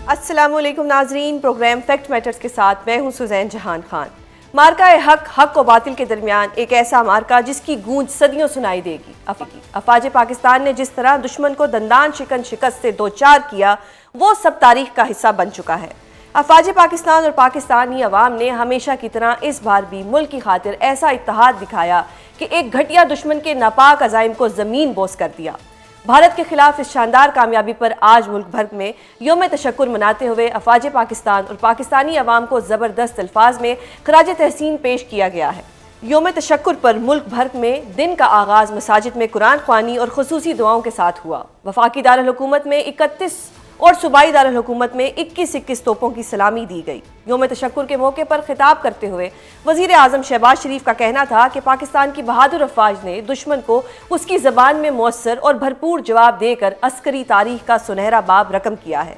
السلام علیکم ناظرین، پروگرام فیکٹ میٹرز کے ساتھ میں ہوں سوزین جہان خان۔ مارکہ حق و باطل کے درمیان ایک ایسا مارکہ جس کی گونج صدیوں سنائی دے گی۔ افواج پاکستان نے جس طرح دشمن کو دندان شکست سے دوچار کیا، وہ سب تاریخ کا حصہ بن چکا ہے۔ افواج پاکستان اور پاکستانی عوام نے ہمیشہ کی طرح اس بار بھی ملک کی خاطر ایسا اتحاد دکھایا کہ ایک گھٹیا دشمن کے ناپاک عزائم کو زمین بوس کر دیا۔ بھارت کے خلاف اس شاندار کامیابی پر آج ملک بھر میں یوم تشکر مناتے ہوئے افواج پاکستان اور پاکستانی عوام کو زبردست الفاظ میں خراج تحسین پیش کیا گیا ہے۔ یوم تشکر پر ملک بھر میں دن کا آغاز مساجد میں قرآن خوانی اور خصوصی دعاؤں کے ساتھ ہوا۔ وفاقی دارالحکومت میں 31 اور صوبائی دارالحکومت میں 21 توپوں کی سلامی دی گئی۔ یوم تشکر کے موقع پر خطاب کرتے ہوئے وزیر اعظم شہباز شریف کا کہنا تھا کہ پاکستان کی بہادر افواج نے دشمن کو اس کی زبان میں مؤثر اور بھرپور جواب دے کر عسکری تاریخ کا سنہرا باب رقم کیا ہے۔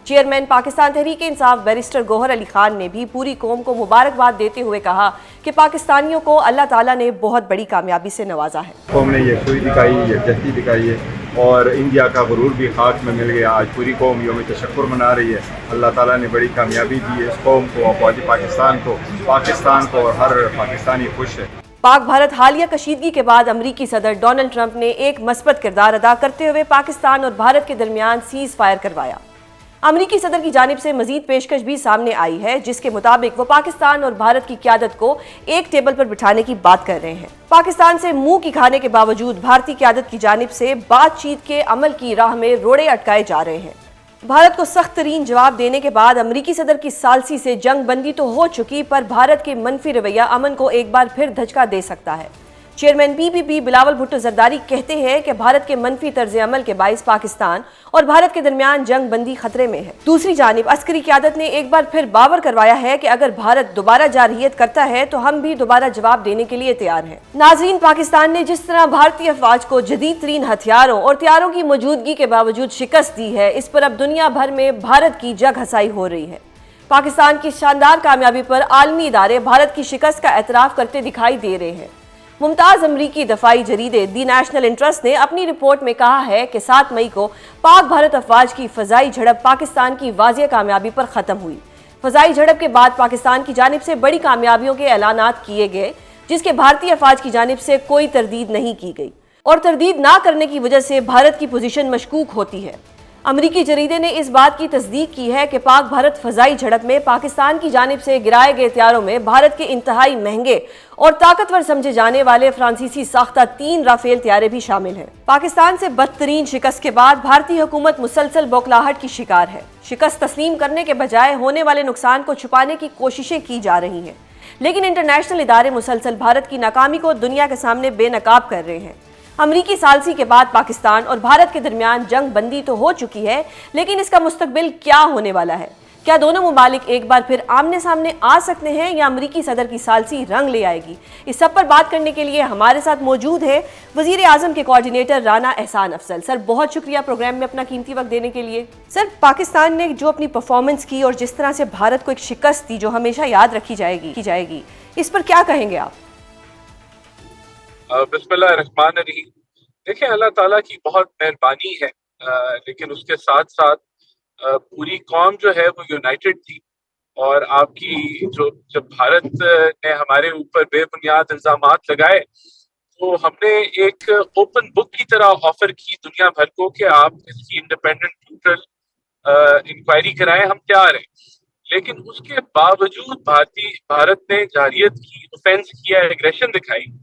چیئرمین پاکستان تحریک انصاف بیرسٹر گوہر علی خان نے بھی پوری قوم کو مبارکباد دیتے ہوئے کہا کہ پاکستانیوں کو اللہ تعالیٰ نے بہت بڑی کامیابی سے نوازا ہے۔ قوم نے یکسوئی دکھائی، یکجہتی دکھائی ہے اور انڈیا کا غرور بھی خاک میں مل گیا۔ آج پوری قوم یوم تشکر منا رہی ہے۔ اللہ تعالیٰ نے بڑی کامیابی دی ہے اس قوم کو، افواج پاکستان کو اور ہر پاکستانی خوش ہے۔ پاک بھارت حالیہ کشیدگی کے بعد امریکی صدر ڈونلڈ ٹرمپ نے ایک مثبت کردار ادا کرتے ہوئے پاکستان اور بھارت کے درمیان سیز فائر کروایا۔ امریکی صدر کی جانب سے مزید پیشکش بھی سامنے آئی ہے، جس کے مطابق وہ پاکستان اور بھارت کی قیادت کو ایک ٹیبل پر بٹھانے کی بات کر رہے ہیں۔ پاکستان سے منہ کی کھانے کے باوجود بھارتی قیادت کی جانب سے بات چیت کے عمل کی راہ میں روڑے اٹکائے جا رہے ہیں۔ بھارت کو سخت ترین جواب دینے کے بعد امریکی صدر کی ثالثی سے جنگ بندی تو ہو چکی، پر بھارت کے منفی رویہ امن کو ایک بار پھر دھچکا دے سکتا ہے۔ چیئرمین پی پی پی بلاول بھٹو زرداری کہتے ہیں کہ بھارت کے منفی طرز عمل کے باعث پاکستان اور بھارت کے درمیان جنگ بندی خطرے میں ہے۔ دوسری جانب عسکری قیادت نے ایک بار پھر باور کروایا ہے کہ اگر بھارت دوبارہ جارحیت کرتا ہے تو ہم بھی دوبارہ جواب دینے کے لیے تیار ہیں۔ ناظرین، پاکستان نے جس طرح بھارتی افواج کو جدید ترین ہتھیاروں اور طیاروں کی موجودگی کے باوجود شکست دی ہے، اس پر اب دنیا بھر میں بھارت کی جگ ہسائی ہو رہی ہے۔ پاکستان کی شاندار کامیابی پر عالمی ادارے بھارت کی شکست کا اعتراف کرتے دکھائی دے رہے ہیں۔ ممتاز امریکی دفاعی جریدے دی نیشنل انٹرسٹ نے اپنی رپورٹ میں کہا ہے کہ 7 مئی کو پاک بھارت افواج کی فضائی جھڑپ پاکستان کی واضح کامیابی پر ختم ہوئی۔ فضائی جھڑپ کے بعد پاکستان کی جانب سے بڑی کامیابیوں کے اعلانات کیے گئے، جس کے بھارتی افواج کی جانب سے کوئی تردید نہیں کی گئی، اور تردید نہ کرنے کی وجہ سے بھارت کی پوزیشن مشکوک ہوتی ہے۔ امریکی جریدے نے اس بات کی تصدیق کی ہے کہ پاک بھارت فضائی جھڑپ میں پاکستان کی جانب سے گرائے گئے طیاروں میں بھارت کے انتہائی مہنگے اور طاقتور سمجھے جانے والے فرانسیسی ساختہ 3 رافیل طیارے بھی شامل ہیں۔ پاکستان سے بدترین شکست کے بعد بھارتی حکومت مسلسل بوکھلاہٹ کی شکار ہے۔ شکست تسلیم کرنے کے بجائے ہونے والے نقصان کو چھپانے کی کوششیں کی جا رہی ہیں، لیکن انٹرنیشنل ادارے مسلسل بھارت کی ناکامی کو دنیا کے سامنے بے نقاب کر رہے ہیں۔ امریکی ثالثی کے بعد پاکستان اور بھارت کے درمیان جنگ بندی تو ہو چکی ہے، لیکن اس کا مستقبل کیا ہونے والا ہے؟ کیا دونوں ممالک ایک بار پھر آمنے سامنے آ سکتے ہیں یا امریکی صدر کی ثالثی رنگ لے آئے گی؟ اس سب پر بات کرنے کے لیے ہمارے ساتھ موجود ہے وزیر اعظم کے کوارڈینیٹر رانا احسان افضل۔ سر، بہت شکریہ پروگرام میں اپنا قیمتی وقت دینے کے لیے۔ سر، پاکستان نے جو اپنی پرفارمنس کی اور جس طرح سے بھارت کو ایک شکست دی جو ہمیشہ یاد رکھی جائے گی، اس پر کیا کہیں گے آپ؟ بسم اللہ الرحمن الرحیم۔ دیکھیں، اللہ تعالیٰ کی بہت مہربانی ہے، لیکن اس کے ساتھ ساتھ پوری قوم جو ہے وہ یونائٹڈ تھی، اور آپ کی جب بھارت نے ہمارے اوپر بے بنیاد الزامات لگائے تو ہم نے ایک اوپن بک کی طرح آفر کی دنیا بھر کو کہ آپ اس کی انڈیپینڈنٹ نیوٹرل انکوائری کرائیں، ہم تیار ہیں۔ لیکن اس کے باوجود بھارت نے جارحیت کی، اوفینس کیا، ایگریشن دکھائی۔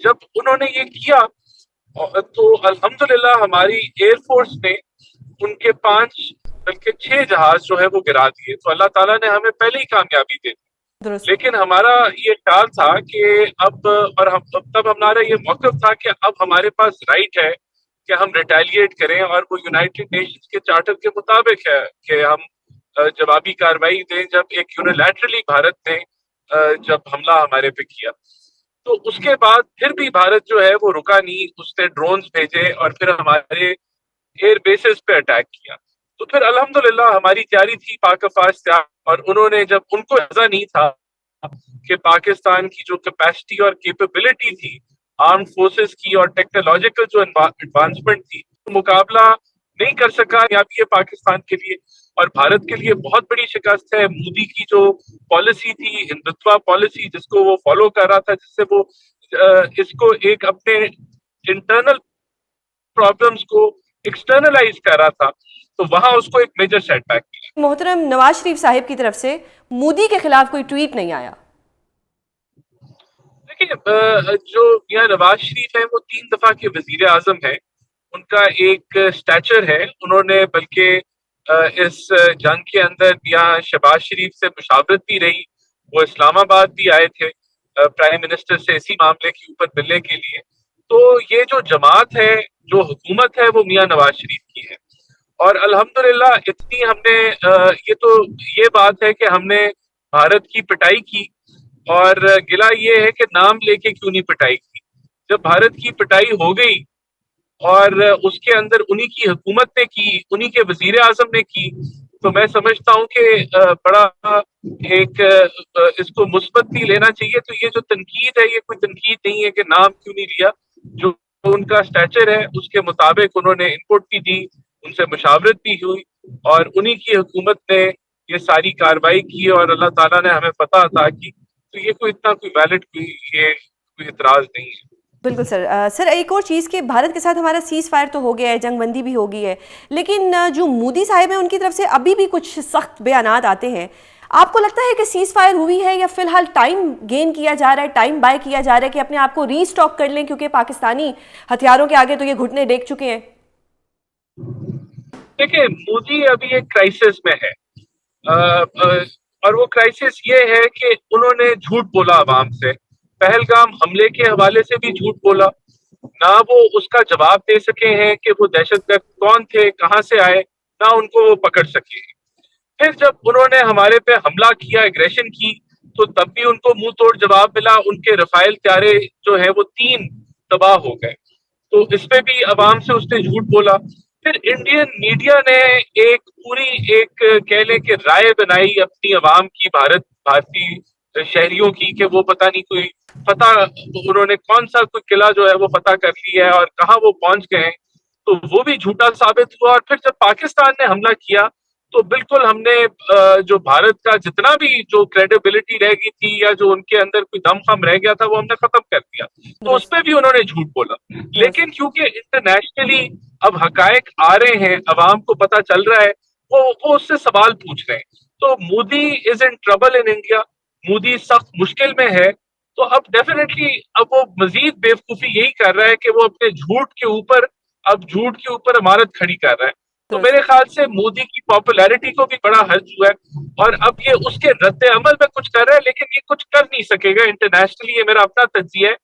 جب انہوں نے یہ کیا تو الحمدللہ ہماری ایئر فورس نے ان کے 5 بلکہ 6 جہاز جو ہے وہ گرا دیے، تو اللہ تعالیٰ نے ہمیں پہلے ہی کامیابی دے دی۔ لیکن ہمارا یہ خیال تھا کہ تب ہمارا یہ موقف تھا کہ اب ہمارے پاس رائٹ ہے کہ ہم ریٹیلیٹ کریں، اور وہ یونائٹڈ نیشنز کے چارٹر کے مطابق ہے کہ ہم جوابی کارروائی دیں جب ایک یونیلیٹرلی بھارت نے جب حملہ ہمارے پہ کیا۔ تو اس کے بعد پھر بھی بھارت جو ہے وہ رکا نہیں، اس نے ڈرونز بھیجے اور پھر ہمارے ایئر بیسز پہ اٹیک کیا۔ تو پھر الحمدللہ ہماری تیاری تھی، پاک افواج تیار، اور انہوں نے جب ان کو ایسا نہیں تھا کہ پاکستان کی جو کیپیسٹی اور کیپیبلٹی تھی آرم فورسز کی اور ٹیکنالوجیکل جو ایڈوانسمنٹ تھی، مقابلہ نہیں کر سکا. کامیابی ہے پاکستان کے لیے اور بھارت کے لیے بہت بڑی شکست ہے. مودی کی جو پالیسی تھی ہندوتوا پالیسی جس کو وہ فالو کر رہا تھا, جس سے وہ اس کو ایک اپنے انٹرنل پرابلمز کو ایکسٹرنلائز کر رہا تھا, تو وہاں اس کو ایک میجر سیٹ بیک ملا. محترم نواز شریف صاحب کی طرف سے مودی کے خلاف کوئی ٹویٹ نہیں آیا. دیکھیے جو میاں نواز شریف ہیں وہ 3 دفعہ کے وزیر اعظم ہیں. ان کا ایک سٹیچر ہے. انہوں نے بلکہ اس جنگ کے اندر میاں شہباز شریف سے مشاورت بھی رہی. وہ اسلام آباد بھی آئے تھے پرائم منسٹر سے اسی معاملے کے اوپر ملنے کے لیے. تو یہ جو جماعت ہے, جو حکومت ہے, وہ میاں نواز شریف کی ہے. اور الحمدللہ اتنی ہم نے یہ بات ہے کہ ہم نے بھارت کی پٹائی کی, اور گلہ یہ ہے کہ نام لے کے کیوں نہیں پٹائی کی. جب بھارت کی پٹائی ہو گئی اور اس کے اندر انہی کی حکومت نے کی, انہی کے وزیر اعظم نے کی, تو میں سمجھتا ہوں کہ بڑا ایک اس کو مثبت بھی لینا چاہیے. تو یہ جو تنقید ہے یہ کوئی تنقید نہیں ہے کہ نام کیوں نہیں لیا. جو ان کا سٹیچر ہے اس کے مطابق انہوں نے انپٹ بھی دی, ان سے مشاورت بھی ہوئی, اور انہی کی حکومت نے یہ ساری کارروائی کی اور اللہ تعالیٰ نے ہمیں فتح عطا کی. تو یہ کوئی اتنا کوئی ویلڈ کوئی اعتراض نہیں ہے. بالکل سر. سر ایک اور چیز کہ بھارت کے ساتھ ہمارا سیز فائر تو ہو گیا ہے, جنگ بندی بھی ہو گئی ہے, لیکن جو مودی صاحب ہیں ان کی طرف سے ابھی بھی کچھ سخت بیانات آتے ہیں. آپ کو لگتا ہے کہ سیز فائر ہوئی ہے یا فی الحال ٹائم گین کیا جا رہا ہے, ٹائم بائی کیا جا رہا ہے کہ اپنے آپ کو ری اسٹاک کر لیں, کیونکہ پاکستانی ہتھیاروں کے آگے تو یہ گھٹنے ٹیک چکے ہیں؟ دیکھیں مودی ابھی ایک کرائسس میں ہے, اور وہ کرائسس یہ ہے کہ انہوں نے جھوٹ بولا عوام سے. پہلگام حملے کے حوالے سے بھی جھوٹ بولا, نہ وہ اس کا جواب دے سکے ہیں کہ وہ دہشت گرد کون تھے, کہاں سے آئے, نہ ان کو وہ پکڑ سکے. پھر جب انہوں نے ہمارے پہ حملہ کیا, ایگریشن کی, تو تب بھی ان کو منہ توڑ جواب ملا. ان کے رفائل طیارے جو ہے وہ 3 تباہ ہو گئے, تو اس پہ بھی عوام سے اس نے جھوٹ بولا. پھر انڈین میڈیا نے ایک کہہ لیں کہ رائے بنائی اپنی عوام کی, بھارتی شہریوں کی, کہ وہ پتہ نہیں کوئی فتح, انہوں نے کون سا کوئی قلعہ جو ہے وہ فتح کر لی ہے اور کہاں وہ پہنچ گئے ہیں. تو وہ بھی جھوٹا ثابت ہوا. اور پھر جب پاکستان نے حملہ کیا تو بالکل ہم نے جو بھارت کا جتنا بھی جو کریڈیبلٹی رہ گئی تھی یا جو ان کے اندر کوئی دم خم رہ گیا تھا وہ ہم نے ختم کر دیا. تو اس پہ بھی انہوں نے جھوٹ بولا. لیکن کیونکہ انٹرنیشنلی اب حقائق آ رہے ہیں, عوام کو پتہ چل رہا ہے, وہ اس سے سوال پوچھ رہے ہیں. تو Modi is in trouble in India, Modi سخت مشکل میں ہے. تو اب ڈیفینیٹلی اب وہ مزید بیوقوفی یہی کر رہا ہے کہ وہ اپنے جھوٹ کے اوپر عمارت کھڑی کر رہا ہے. تو میرے خیال سے مودی کی پاپولیرٹی کو بھی بڑا حرج ہوا ہے, اور اب یہ اس کے رد عمل میں کچھ کر رہا ہے, لیکن یہ کچھ کر نہیں سکے گا انٹرنیشنلی. یہ میرا اپنا تجزیہ ہے,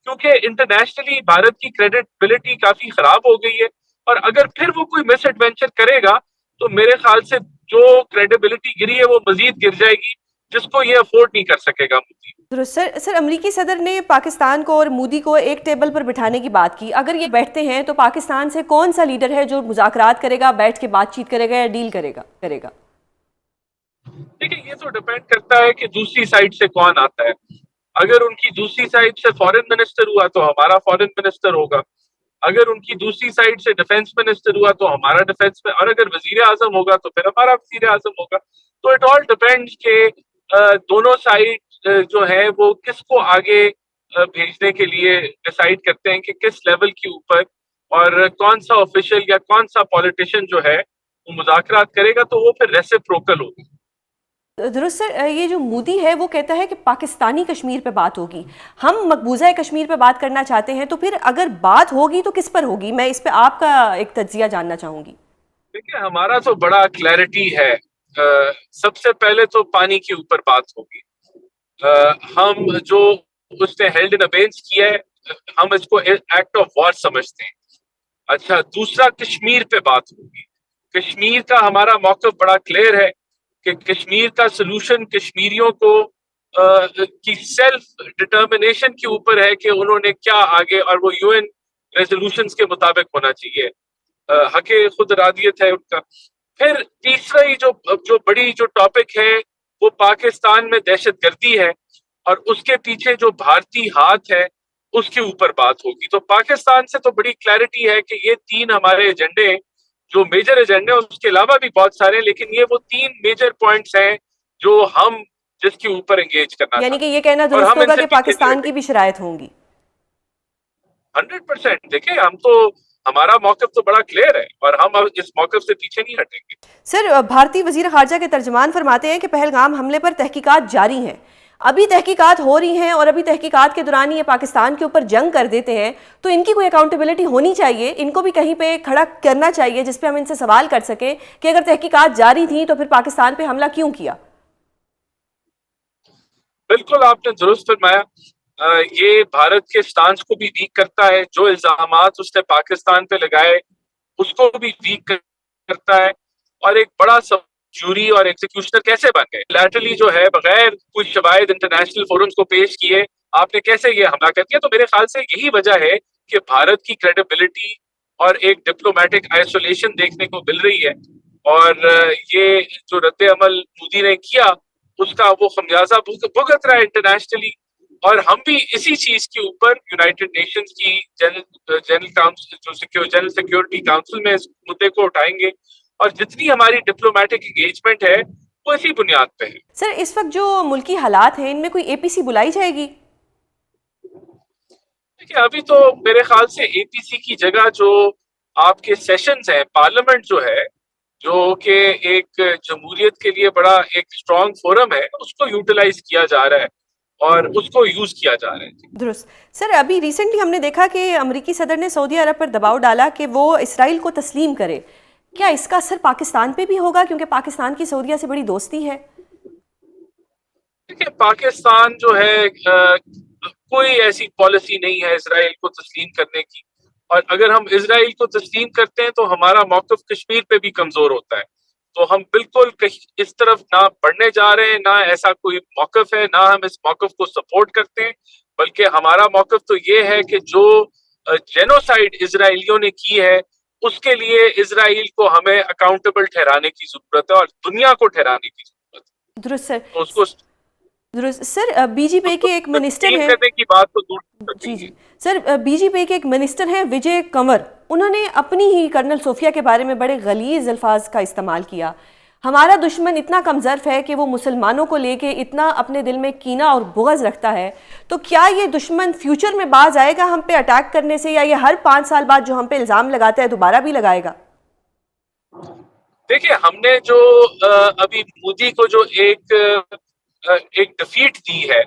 کیونکہ انٹرنیشنلی بھارت کی کریڈیبلٹی کافی خراب ہو گئی ہے. اور اگر پھر وہ کوئی مس ایڈونچر کرے گا تو میرے خیال سے جو کریڈیبلٹی گری ہے وہ مزید گر جائے گی, جس کو یہ افورڈ نہیں کر سکے گا مودی. سر امریکی صدر نے پاکستان کو اور مودی کو ایک ٹیبل پر بٹھانے کی بات کی. اگر یہ بیٹھتے ہیں تو پاکستان سے کون سا لیڈر ہے جو مذاکرات کرے گا, بیٹھ کے بات چیت کرے گا یا ڈیل کرے گا؟ دیکھیں یہ تو ڈیپینڈ کرتا ہے کہ دوسری سائڈ سے کون آتا ہے. اگر ان کی دوسری سائڈ سے فارن منسٹر ہوا تو ہمارا فارن منسٹر ہوگا. اگر ان کی دوسری سائڈ سے ڈیفنس منسٹر ہوا تو ہمارا ڈیفنس میں, اور اگر وزیر اعظم ہوگا تو پھر ہمارا وزیر اعظم ہوگا. تو اٹ آل ڈیپینڈ کہ دونوں سائڈ جو ہے وہ کس کو آگے بھیجنے کے لیے ڈیسائیڈ کرتے ہیں کہ کس لیول کے اوپر, اور کون سا آفیشل یا کون سا پولیٹیشین جو ہے وہ مذاکرات کرے گا. تو وہ پھر ریسیپروکل ہوگی. درست سر. یہ جو مودی ہے وہ کہتا ہے کہ پاکستانی کشمیر پہ بات ہوگی, ہم مقبوضہ کشمیر پہ بات کرنا چاہتے ہیں, تو پھر اگر بات ہوگی تو کس پر ہوگی؟ میں اس پہ آپ کا ایک تجزیہ جاننا چاہوں گی. دیکھیں ہمارا تو بڑا کلیئرٹی ہے. سب سے پہلے تو پانی کے اوپر بات ہوگی. ہم جو اس نے ہیلڈ ان ابینس کیا ہے ہم اس کو ایکٹ آف وار سمجھتے ہیں. اچھا, دوسرا کشمیر پہ بات ہوگی. کشمیر کا ہمارا موقف بڑا کلیئر ہے کہ کشمیر کا سلوشن کشمیریوں کو کی سیلف ڈٹرمنیشن کے اوپر ہے کہ انہوں نے کیا آگے, اور وہ یو این ریزولوشنز کے مطابق ہونا چاہیے. حق خود ارادیت ہے ان کا. پھر تیسرا ہی جو بڑی جو ٹاپک ہے وہ پاکستان میں دہشت گردی ہے, اور اس کے پیچھے جو بھارتی ہاتھ ہے اس کے اوپر بات ہوگی. تو پاکستان سے تو بڑی کلیئرٹی ہے کہ یہ 3 ہمارے ایجنڈے ہیں جو میجر ایجنڈے ہیں اس کے علاوہ بھی بہت سارے ہیں، لیکن یہ وہ 3 میجر پوائنٹس ہیں جو ہم جس کے اوپر انگیج کرنا یعنی کہ چاہتے ہیں، یہ کہنا اور درست ہم ان ہوگا سے کہ پیچھے نہیں پاکستان ہٹیں کی بھی شرائط ہوں گی؟ 100%۔ دیکھیں ہم تو، ہمارا موقف تو بڑا کلیئر ہے اور ہم اب اس موقف سے پیچھے نہیں ہٹیں گے۔ سر، بھارتی وزیر خارجہ کے ترجمان فرماتے ہیں کہ پہلگام حملے پر تحقیقات جاری ہیں، ابھی تحقیقات ہو رہی ہیں، اور ابھی تحقیقات کے دوران یہ پاکستان کے اوپر جنگ کر دیتے ہیں تو ان کی کوئی اکاؤنٹیبلٹی ہونی چاہیے، ان کو بھی کہیں پہ کھڑا کرنا چاہیے جس پہ ہم ان سے سوال کر سکیں کہ اگر تحقیقات جاری تھیں تو پھر پاکستان پہ حملہ کیوں کیا؟ بالکل آپ نے درست فرمایا، یہ بھارت کے سٹانس کو بھی ویک کرتا ہے، جو الزامات اس نے پاکستان پہ لگائے اس کو بھی ویک کرتا ہے، اور ایک بڑا سا جوری اور ایگزیکیوشنر کیسے بن گئے لیٹرلی جو ہے بغیر کوئی شواہد انٹرنیشنل فورمز کو پیش کیے آپ نے کیسے یہ حملہ کر دیا؟ تو میرے خیال سے یہی وجہ ہے کہ بھارت کی کریڈیبلٹی اور ایک ڈپلومیٹک آئسولیشن دیکھنے کو مل رہی ہے، اور یہ جو رد عمل مودی نے کیا اس کا وہ خمیازہ بھگت رہا ہے انٹرنیشنلی، اور ہم بھی اسی چیز کے اوپر یونائٹڈ نیشنز کی جنرل کاؤنسل، جو جنرل سیکیورٹی کاؤنسل میں اس مدعے کو اٹھائیں گے، اور جتنی ہماری ڈپلومیٹک انگیجمنٹ ہے وہ اسی بنیاد پہ ہے۔ سر، اس وقت جو ملکی حالات ہیں ان میں کوئی اے پی سی بلائی جائے گی؟ دیکھیں ابھی تو میرے خیال سے اے پی سی کی جگہ جو آپ کے سیشنز ہیں، پارلیمنٹ جو ہے، جو کہ ایک جمہوریت کے لیے بڑا ایک اسٹرانگ فورم ہے، اس کو یوٹیلائز کیا جا رہا ہے اور اس کو یوز کیا جا رہا ہے۔ درست۔ سر، ابھی ریسنٹلی ہم نے دیکھا کہ امریکی صدر نے سعودی عرب پر دباؤ ڈالا کہ وہ اسرائیل کو تسلیم کرے، کیا اس کا اثر پاکستان پہ بھی ہوگا کیونکہ پاکستان کی سعودیہ سے بڑی دوستی ہے؟ دیکھیں پاکستان جو ہے کوئی ایسی پالیسی نہیں ہے اسرائیل کو تسلیم کرنے کی، اور اگر ہم اسرائیل کو تسلیم کرتے ہیں تو ہمارا موقف کشمیر پہ بھی کمزور ہوتا ہے، تو ہم بالکل اس طرف نہ بڑھنے جا رہے ہیں، نہ ایسا کوئی موقف ہے، نہ ہم اس موقف کو سپورٹ کرتے ہیں، بلکہ ہمارا موقف تو یہ ہے کہ جو جینوسائیڈ اسرائیلیوں نے کی ہے اس کے لیے اسرائیل کو ہمیں اکاؤنٹیبل ٹھہرانے کی ضرورت ہے اور دنیا کو ٹھہرانے کی ضرورت ہے۔ درست سر۔ تو اس کو درست سر، بی جے پی کے ایک منسٹر تسلیم ہیں، کرنے کی بات تو دور جی رکھیں جی گے۔ سر، بی جے پی کے ایک منسٹر ہیں وجے کنور، انہوں نے اپنی ہی کرنل صوفیہ کے بارے میں بڑے غلیظ الفاظ کا استعمال کیا، ہمارا دشمن اتنا کم ظرف ہے کہ وہ مسلمانوں کو لے کے اتنا اپنے دل میں کینہ اور بغض رکھتا ہے، تو کیا یہ دشمن فیوچر میں باز آئے گا ہم پہ اٹیک کرنے سے، یا یہ ہر 5 سال بعد جو ہم پہ الزام لگاتا ہے دوبارہ بھی لگائے گا؟ دیکھیں ہم نے جو ابھی مودی کو جو ایک ڈیفیٹ دی ہے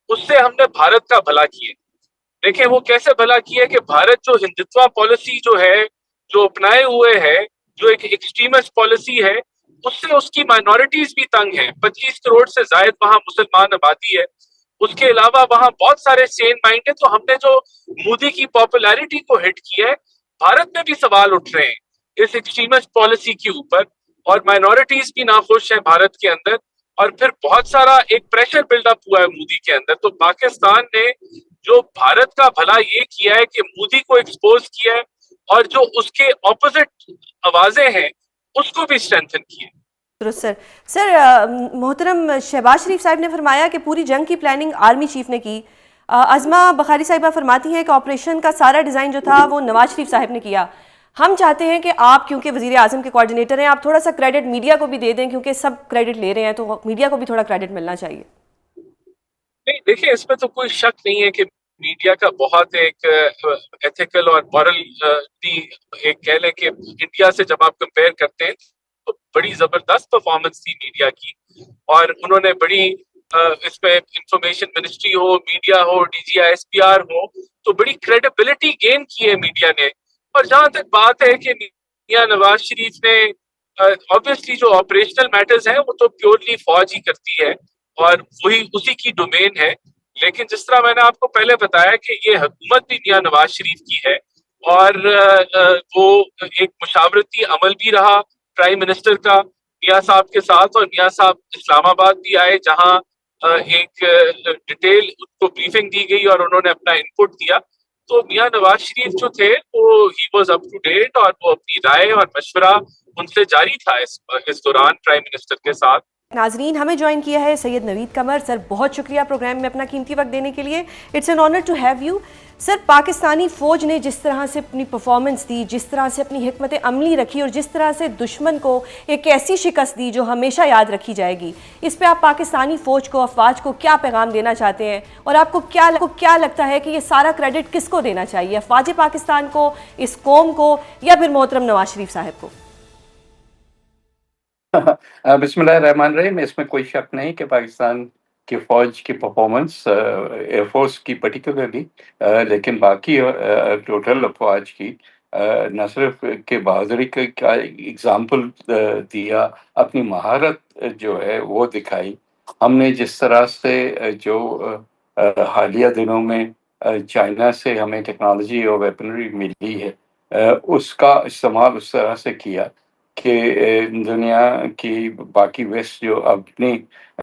اس سے ہم نے بھارت کا بھلا کیے۔ دیکھیں وہ کیسے بھلا کیا کہ بھارت جو ہندتوا پالیسی جو ہے جو اپنائے ہوئے ہے، جو ایک ایکسٹریمسٹ پالیسی ہے، اس سے اس کی مائنورٹیز بھی تنگ ہیں، 25 کروڑ سے زائد وہاں مسلمان آبادی ہے، اس کے علاوہ وہاں بہت سارے سین مائنڈ ہیں، تو ہم نے جو مودی کی پاپولیرٹی کو ہٹ کیا ہے، بھارت میں بھی سوال اٹھ رہے ہیں اس ایکسٹریمسٹ پالیسی کے اوپر، اور مائنورٹیز بھی ناخوش ہیں بھارت کے اندر، اور پھر بہت سارا ایک پریشر بلڈ اپ ہوا ہے مودی کے اندر۔ تو پاکستان نے جو بھارت کا بھلا یہ کیا ہے کہ مودی کو ایکسپوز کیا ہے، اور جو اس کے اپوزٹ آوازیں ہیں اس کو بھی اسٹرینتھن کیا ہے۔ درست سر۔ سر، محترم شہباز شریف صاحب نے فرمایا کہ پوری جنگ کی پلاننگ آرمی چیف نے کی، عظمہ بخاری صاحبہ فرماتی ہیں کہ آپریشن کا سارا ڈیزائن جو تھا وہ نواز شریف صاحب نے کیا، ہم چاہتے ہیں کہ آپ کیونکہ وزیر اعظم کے کوارڈینیٹر ہیں آپ تھوڑا سا کریڈٹ میڈیا کو بھی دے دیں، کیونکہ سب کریڈٹ لے رہے ہیں تو میڈیا کو بھی تھوڑا کریڈٹ ملنا چاہیے۔ نہیں دیکھیں اس میں تو کوئی شک نہیں ہے کہ میڈیا کا بہت ایک ایتھیکل اور مورل ایک کہہ لیں کہ انڈیا سے جب آپ کمپیئر کرتے ہیں تو بڑی زبردست پرفارمنس تھی میڈیا کی، اور انہوں نے بڑی اس میں انفارمیشن منسٹری ہو، میڈیا ہو، D G S P R ہو، تو بڑی کریڈیبلٹی گین کی ہے میڈیا نے۔ اور جہاں تک بات ہے کہ میاں نواز شریف نے obviously جو آپریشنل میٹرز ہیں وہ تو پیورلی فوج ہی کرتی ہے اور وہی اسی کی ڈومین ہے، لیکن جس طرح میں نے آپ کو پہلے بتایا کہ یہ حکومت بھی میاں نواز شریف کی ہے، اور وہ ایک مشاورتی عمل بھی رہا پرائم منسٹر کا میاں صاحب کے ساتھ، اور میاں صاحب اسلام آباد بھی آئے جہاں ایک ڈیٹیل ان کو بریفنگ دی گئی اور انہوں نے اپنا انپٹ دیا۔ تو میاں نواز شریف جو تھے وہ ہی واز اپ ٹو ڈیٹ، اور وہ اپنی رائے اور مشورہ ان سے جاری تھا اس دوران پرائم منسٹر کے ساتھ، ناظرین، ہمیں جوائن کیا ہے سید نوید قمر سر، بہت شکریہ پروگرام میں اپنا قیمتی وقت دینے کے لیے. It's an honour to have you sir. Pakistani فوج نے جس طرح سے اپنی پرفارمنس دی، جس طرح سے اپنی حکمت عملی رکھی اور جس طرح سے دشمن کو ایک ایسی شکست دی جو ہمیشہ یاد رکھی جائے گی، اس پہ آپ پاکستانی فوج کو، افواج کو کیا پیغام دینا چاہتے ہیں؟ اور آپ کو کیا لگتا ہے کہ یہ سارا کریڈٹ کس کو دینا چاہیے، افواج پاکستان کو، اس قوم کو، یا پھر محترم نواز شریف صاحب کو؟ بسم اللہ الرحمن الرحیم. اس میں کوئی شک نہیں کہ پاکستان کی فوج کی پرفارمنس، ایئر فورس کی پرٹیکولرلی، لیکن باقی ٹوٹل افواج کی، نہ صرف کہ بہادری کا اگزامپل دیا، اپنی مہارت جو ہے وہ دکھائی. ہم نے جس طرح سے جو حالیہ دنوں میں چائنا سے ہمیں ٹیکنالوجی اور ویپنری ملی ہے، اس کا استعمال اس طرح سے کیا کہ دنیا کی باقی ویسٹ جو اپنی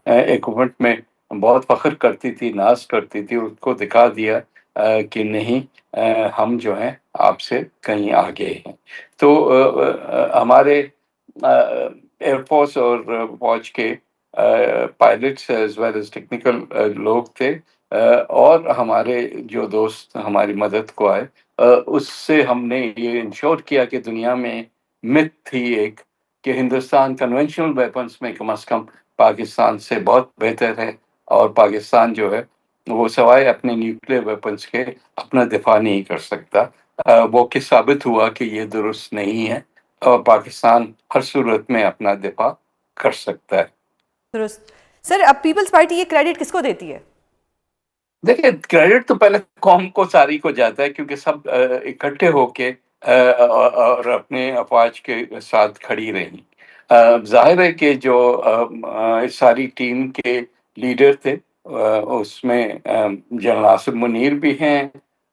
ایکوپمنٹ میں بہت فخر کرتی تھی، ناز کرتی تھی، اس کو دکھا دیا کہ نہیں، ہم جو ہیں آپ سے کہیں آگے ہیں. تو ہمارے ایئر فورس اور فوج کے pilots as well as technical لوگ تھے، اور ہمارے جو دوست ہماری مدد کو آئے، اس سے ہم نے یہ انشور کیا کہ دنیا میں مت تھی ایک کہ ہندوستان کنونشنل ویپنز میں کم از کم پاکستان سے بہت بہتر ہے، اور پاکستان جو ہے وہ سوائے اپنے نیوکلیر ویپنز کے اپنا دفاع نہیں کر سکتا. وہ کہ ثابت ہوا کہ یہ درست نہیں ہے، اور پاکستان ہر صورت میں اپنا دفاع کر سکتا ہے. درست. سر، اب پیپلز پارٹی یہ کریڈٹ کس کو دیتی ہے؟ دیکھیں، کریڈٹ تو پہلے قوم کو ساری کو جاتا ہے، کیونکہ سب اکٹھے ہو کے اور اپنے افواج کے ساتھ کھڑی رہی. ظاہر ہے کہ جو اس ساری ٹیم کے لیڈر تھے، اس میں جنرل آصف منیر بھی ہیں،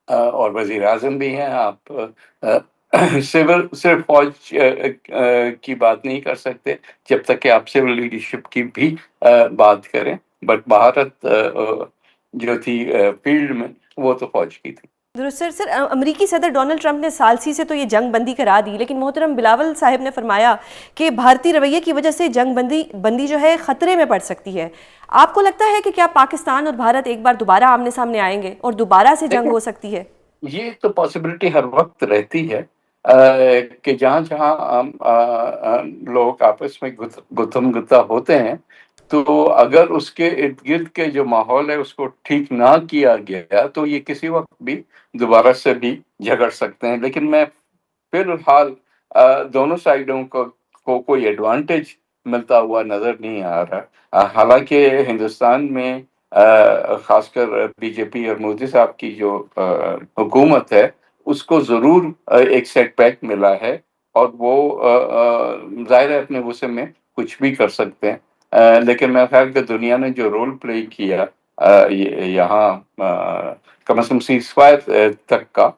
اور وزیر اعظم بھی ہیں. آپ صرف فوج کی بات نہیں کر سکتے جب تک کہ آپ سول لیڈرشپ کی بھی بات کریں، بٹ مہارت جو تھی فیلڈ میں وہ تو فوج کی تھی. درست. سر، امریکی صدر ڈونلڈ ٹرمپ نے ثالثی سے تو یہ جنگ بندی کرا دی، لیکن محترم بلاول صاحب نے فرمایا کہ بھارتی رویے کی وجہ سے جنگ بندی جو ہے خطرے میں پڑ سکتی ہے. آپ کو لگتا ہے کہ کیا پاکستان اور بھارت ایک بار دوبارہ آمنے سامنے آئیں گے اور دوبارہ سے جنگ ہو سکتی ہے؟ یہ تو پاسبلٹی ہر وقت رہتی ہے کہ جہاں جہاں لوگ آپس میں گتھم گتا ہوتے ہیں، تو اگر اس کے ارد گرد کے جو ماحول ہے اس کو ٹھیک نہ کیا گیا تو یہ کسی وقت بھی دوبارہ سے بھی جھگڑ سکتے ہیں. لیکن میں فی الحال دونوں سائیڈوں کو کوئی ایڈوانٹیج ملتا ہوا نظر نہیں آ رہا. حالانکہ ہندوستان میں خاص کر بی جے پی اور مودی صاحب کی جو حکومت ہے، اس کو ضرور ایک سیٹ بیک ملا ہے، اور وہ ظاہر ہے اپنے غصے میں کچھ بھی کر سکتے ہیں. لیکن میرا خیال کہ دنیا نے جو رول پلے کیا یہاں کم از کم سیز فائر تک کا،